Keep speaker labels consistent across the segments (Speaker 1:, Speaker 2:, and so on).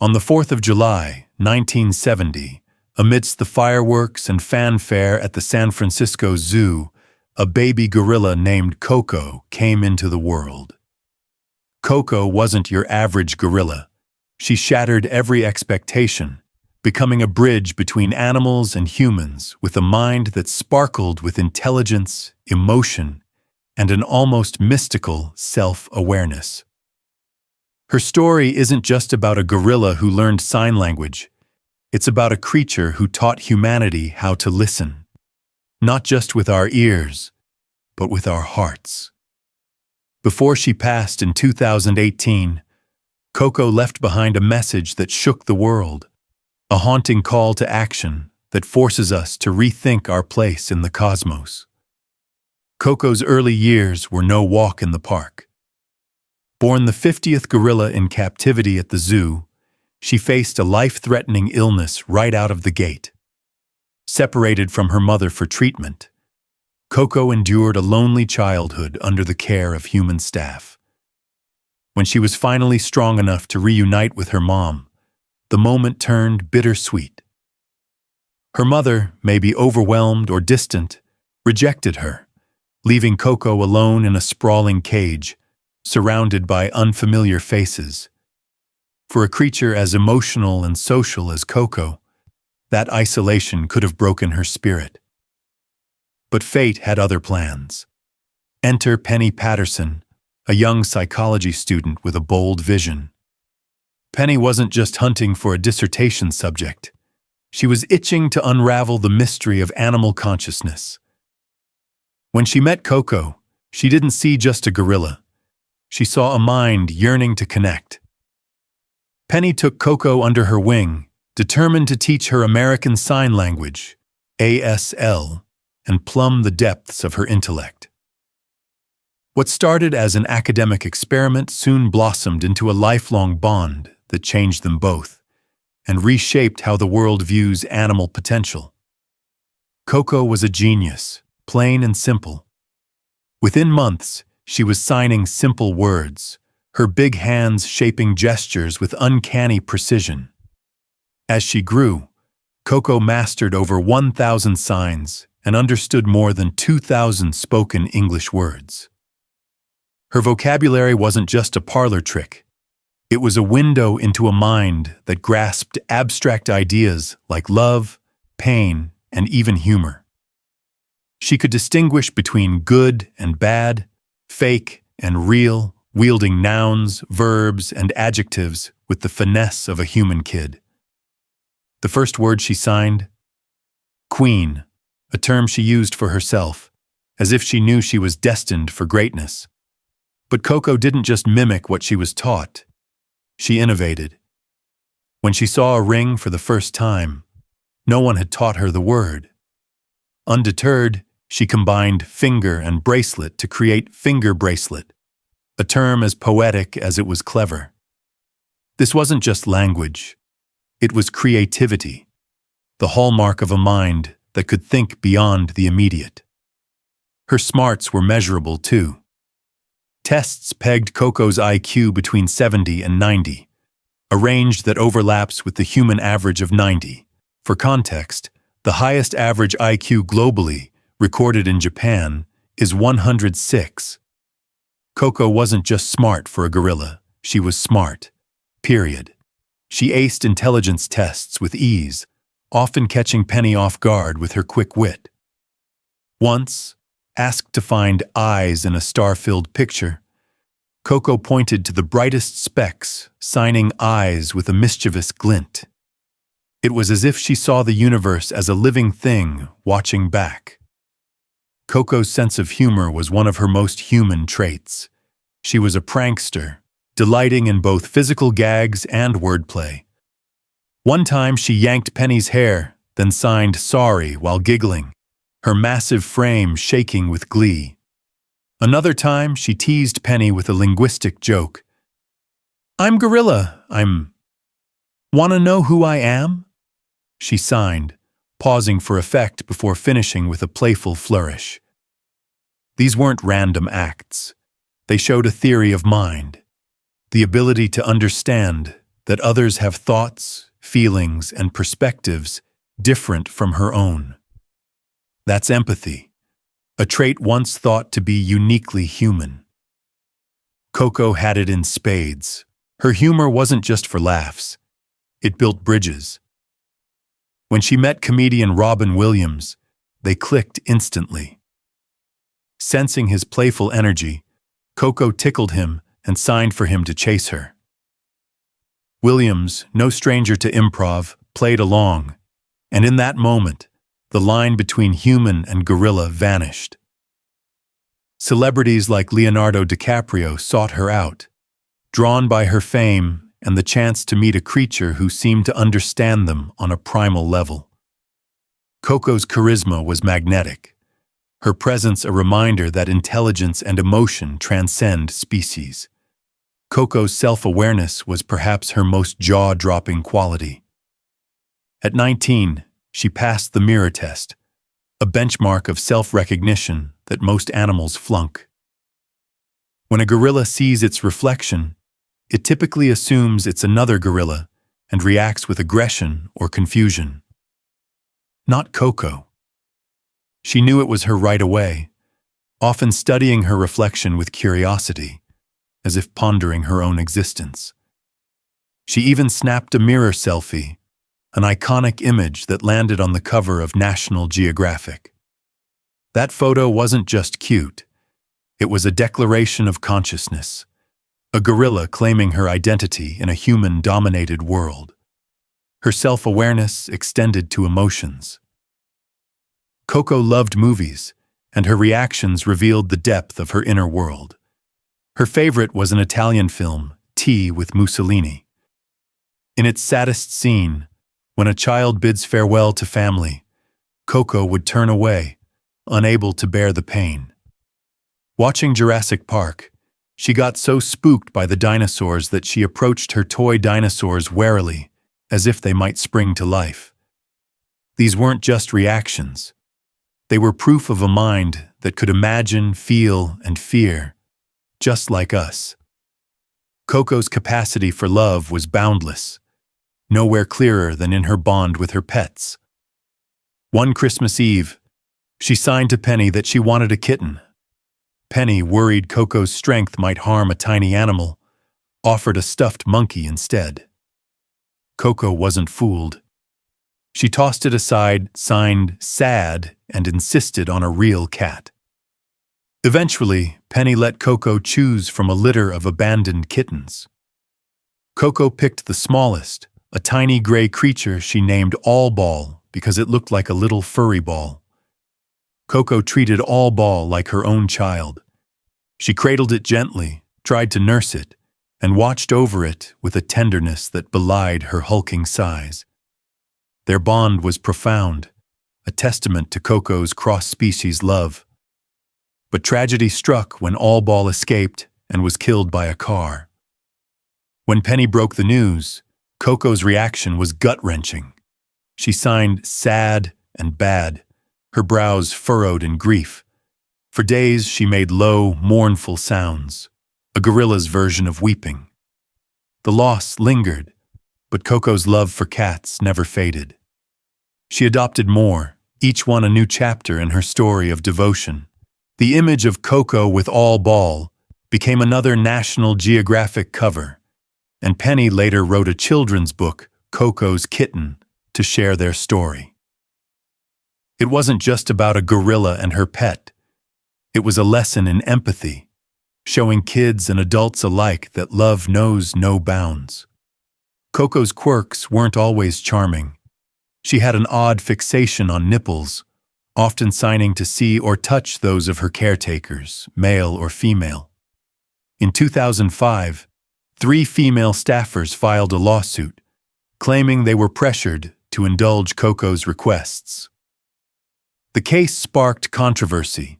Speaker 1: On the 4th of July, 1970, amidst the fireworks and fanfare at the San Francisco Zoo, a baby gorilla named Koko came into the world. Koko wasn't your average gorilla. She shattered every expectation, becoming a bridge between animals and humans with a mind that sparkled with intelligence, emotion, and an almost mystical self-awareness. Her story isn't just about a gorilla who learned sign language. It's about a creature who taught humanity how to listen, not just with our ears, but with our hearts. Before she passed in 2018, Koko left behind a message that shook the world, a haunting call to action that forces us to rethink our place in the cosmos. Koko's early years were no walk in the park. Born the 50th gorilla in captivity at the zoo, she faced a life-threatening illness right out of the gate. Separated from her mother for treatment, Koko endured a lonely childhood under the care of human staff. When she was finally strong enough to reunite with her mom, the moment turned bittersweet. Her mother, maybe overwhelmed or distant, rejected her, leaving Koko alone in a sprawling cage, surrounded by unfamiliar faces. For a creature as emotional and social as Koko, that isolation could have broken her spirit. But fate had other plans. Enter Penny Patterson, a young psychology student with a bold vision. Penny wasn't just hunting for a dissertation subject. She was itching to unravel the mystery of animal consciousness. When she met Koko, she didn't see just a gorilla. She saw a mind yearning to connect. Penny took Koko under her wing, determined to teach her American Sign Language, ASL, and plumb the depths of her intellect. What started as an academic experiment soon blossomed into a lifelong bond that changed them both and reshaped how the world views animal potential. Koko was a genius, plain and simple. Within months, she was signing simple words, her big hands shaping gestures with uncanny precision. As she grew, Koko mastered over 1,000 signs and understood more than 2,000 spoken English words. Her vocabulary wasn't just a parlor trick. It was a window into a mind that grasped abstract ideas like love, pain, and even humor. She could distinguish between good and bad, fake and real, wielding nouns, verbs, and adjectives with the finesse of a human kid. The first word she signed? Queen, a term she used for herself, as if she knew she was destined for greatness. But Koko didn't just mimic what she was taught. She innovated. When she saw a ring for the first time, no one had taught her the word. Undeterred, she combined finger and bracelet to create finger bracelet, a term as poetic as it was clever. This wasn't just language. It was creativity, the hallmark of a mind that could think beyond the immediate. Her smarts were measurable, too. Tests pegged Koko's IQ between 70 and 90, a range that overlaps with the human average of 90. For context, the highest average IQ globally, recorded in Japan, is 106. Koko wasn't just smart for a gorilla, she was smart. Period. She aced intelligence tests with ease, often catching Penny off guard with her quick wit. Once, asked to find eyes in a star-filled picture, Koko pointed to the brightest specks, signing eyes with a mischievous glint. It was as if she saw the universe as a living thing watching back. Koko's sense of humor was one of her most human traits. She was a prankster, delighting in both physical gags and wordplay. One time she yanked Penny's hair, then signed sorry while giggling, her massive frame shaking with glee. Another time she teased Penny with a linguistic joke. "I'm gorilla, wanna know who I am?" She signed, pausing for effect before finishing with a playful flourish. These weren't random acts. They showed a theory of mind, the ability to understand, that others have thoughts, feelings, and perspectives different from her own. That's empathy, a trait once thought to be uniquely human. Koko had it in spades. Her humor wasn't just for laughs. It built bridges. When she met comedian Robin Williams, they clicked instantly. Sensing his playful energy, Koko tickled him and signed for him to chase her. Williams, no stranger to improv, played along, and in that moment, the line between human and gorilla vanished. Celebrities like Leonardo DiCaprio sought her out, drawn by her fame and the chance to meet a creature who seemed to understand them on a primal level. Koko's charisma was magnetic, her presence a reminder that intelligence and emotion transcend species. Koko's self-awareness was perhaps her most jaw-dropping quality. At 19, she passed the mirror test, a benchmark of self-recognition that most animals flunk. When a gorilla sees its reflection, it typically assumes it's another gorilla and reacts with aggression or confusion. Not Koko. She knew it was her right away, often studying her reflection with curiosity, as if pondering her own existence. She even snapped a mirror selfie, an iconic image that landed on the cover of National Geographic. That photo wasn't just cute. It was a declaration of consciousness, a gorilla claiming her identity in a human-dominated world. Her self-awareness extended to emotions. Koko loved movies, and her reactions revealed the depth of her inner world. Her favorite was an Italian film, Tea with Mussolini. In its saddest scene, when a child bids farewell to family, Koko would turn away, unable to bear the pain. Watching Jurassic Park, she got so spooked by the dinosaurs that she approached her toy dinosaurs warily, as if they might spring to life. These weren't just reactions. They were proof of a mind that could imagine, feel, and fear, just like us. Koko's capacity for love was boundless, nowhere clearer than in her bond with her pets. One Christmas Eve, she signed to Penny that she wanted a kitten. Penny, worried Koko's strength might harm a tiny animal, offered a stuffed monkey instead. Koko wasn't fooled. She tossed it aside, signed sad, and insisted on a real cat. Eventually, Penny let Koko choose from a litter of abandoned kittens. Koko picked the smallest, a tiny gray creature she named All Ball because it looked like a little furry ball. Koko treated All Ball like her own child. She cradled it gently, tried to nurse it, and watched over it with a tenderness that belied her hulking size. Their bond was profound, a testament to Koko's cross-species love. But tragedy struck when All Ball escaped and was killed by a car. When Penny broke the news, Koko's reaction was gut-wrenching. She signed sad and bad, her brows furrowed in grief. For days she made low, mournful sounds, a gorilla's version of weeping. The loss lingered, but Koko's love for cats never faded. She adopted more, each one a new chapter in her story of devotion. The image of Koko with All Ball became another National Geographic cover, and Penny later wrote a children's book, Koko's Kitten, to share their story. It wasn't just about a gorilla and her pet. It was a lesson in empathy, showing kids and adults alike that love knows no bounds. Koko's quirks weren't always charming. She had an odd fixation on nipples, often signing to see or touch those of her caretakers, male or female. In 2005, 3 female staffers filed a lawsuit, claiming they were pressured to indulge Koko's requests. The case sparked controversy,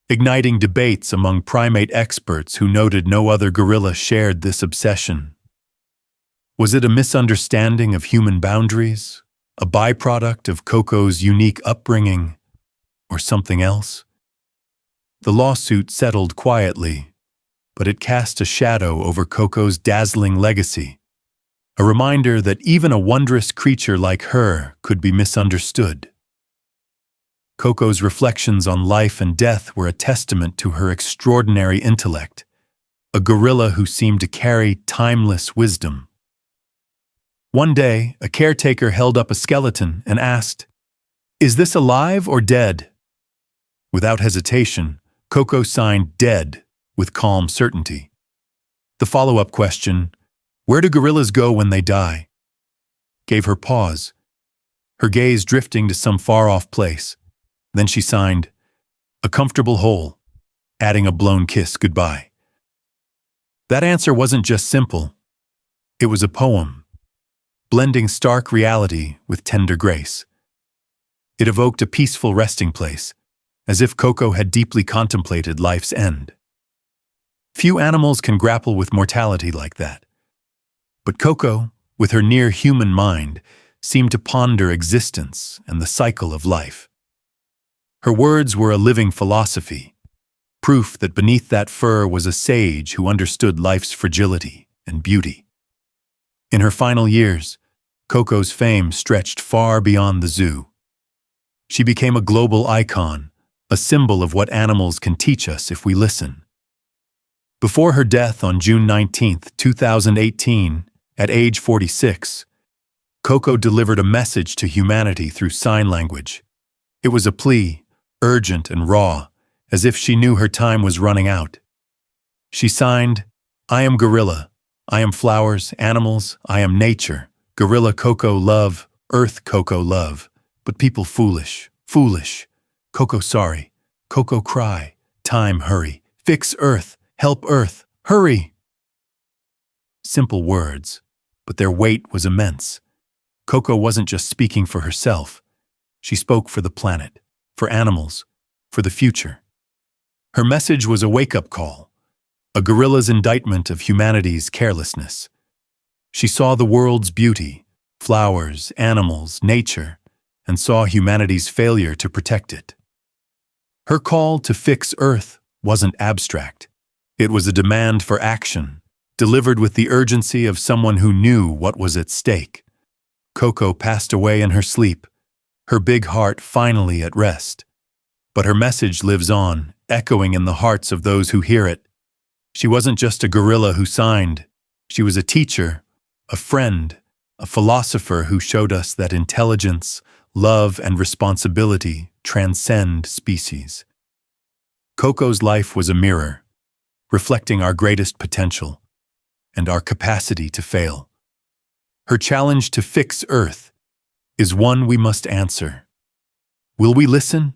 Speaker 1: igniting debates among primate experts who noted no other gorilla shared this obsession. Was it a misunderstanding of human boundaries, a byproduct of Koko's unique upbringing, or something else? The lawsuit settled quietly, but it cast a shadow over Koko's dazzling legacy, a reminder that even a wondrous creature like her could be misunderstood. Koko's reflections on life and death were a testament to her extraordinary intellect, a gorilla who seemed to carry timeless wisdom. One day, a caretaker held up a skeleton and asked, "Is this alive or dead?" Without hesitation, Koko signed dead with calm certainty. The follow-up question, "Where do gorillas go when they die?" gave her pause, her gaze drifting to some far-off place. Then she signed, "A comfortable hole," adding a blown kiss goodbye. That answer wasn't just simple. It was a poem, blending stark reality with tender grace. It evoked a peaceful resting place, as if Koko had deeply contemplated life's end. Few animals can grapple with mortality like that. But Koko, with her near-human mind, seemed to ponder existence and the cycle of life. Her words were a living philosophy, proof that beneath that fur was a sage who understood life's fragility and beauty. In her final years, Koko's fame stretched far beyond the zoo. She became a global icon, a symbol of what animals can teach us if we listen. Before her death on June 19, 2018, at age 46, Koko delivered a message to humanity through sign language. It was a plea, urgent and raw, as if she knew her time was running out. She signed, "I am gorilla. I am flowers, animals, I am nature. Gorilla Koko love, earth Koko love. But people foolish, foolish. Koko sorry, Koko cry. Time hurry. Fix earth, help earth, hurry." Simple words, but their weight was immense. Koko wasn't just speaking for herself. She spoke for the planet, for animals, for the future. Her message was a wake-up call, a gorilla's indictment of humanity's carelessness. She saw the world's beauty, flowers, animals, nature, and saw humanity's failure to protect it. Her call to fix Earth wasn't abstract. It was a demand for action, delivered with the urgency of someone who knew what was at stake. Koko passed away in her sleep, her big heart finally at rest. But her message lives on, echoing in the hearts of those who hear it. She wasn't just a gorilla who signed. She was a teacher, a friend, a philosopher who showed us that intelligence, love, and responsibility transcend species. Koko's life was a mirror, reflecting our greatest potential and our capacity to fail. Her challenge to fix Earth is one we must answer. Will we listen?